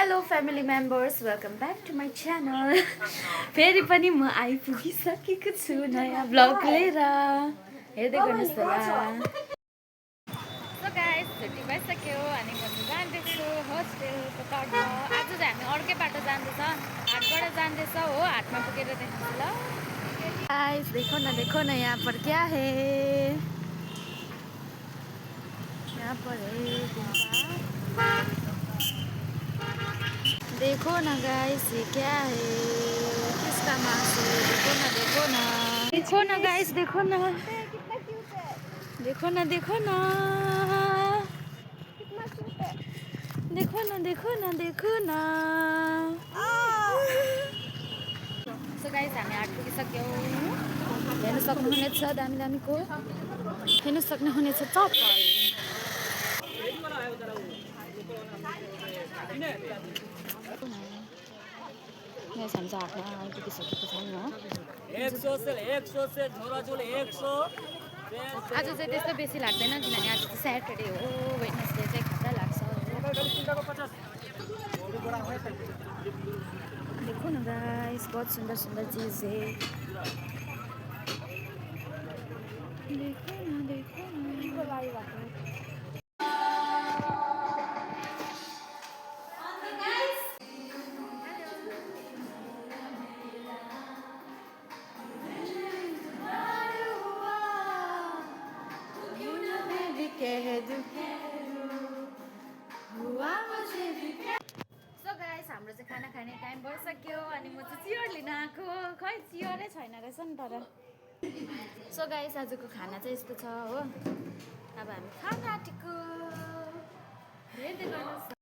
Hello family members welcome back to my channel. फेरि पनि म आइपुगिसकेको छु नयाँ ब्लग लिएर। हेर्दै गर्नुहोस् होला। सो गाइस छुट्टी भइसक्यो अनि म चाहिँ जाँदैछु होस्टेलको तर्फ। आज चाहिँ हामी अर्कै बाटो जाँदैछ, हाटबाट जाँदैछ हो। हाटमा पुगेर देख्नुहोस् ल। गाइस देखो न यहाँ पर क्या है। यहाँ पर है गुम्बा। देखो ना गाइस ये क्या है, किसका मांस है। देखो ना देखो ना गाइस, देखो ना देखो ना देखो ना देखो ना देखो ना देखो ना। सो गाइस हामी हाट पुगिसक्यौँ। हेर्नु सक्नुहुनेछ दामी दामीको, हेर्नु सक्नुहुनेछ चप्पल। यहाँ हामी चाहिँ हाटमा आइपुगिसकेको छौँ। 100 से झोराझोल 100। आज चाहिँ त्यस्तो बेसी लाग्दैन किनभने आज चाहिँ स्याटरडे हो, वेडनेसडे चाहिँ खतरा लाग्छ। देखो न गाइस बहुत सुंदर सुंदर चीज़ है। देखो ना सो गाइस हाम्रो चाहिँ खाना खाने टाइम भइसक्यो अनि म चाहिँ चियर लिन आएको। खै चियरै छैन रहेछ नि तर। सो गाइस आजको खाना चाहिँ यस्तो छ हो। अब हामी खान आँटेको, हेर्दै गर्नुहोस्।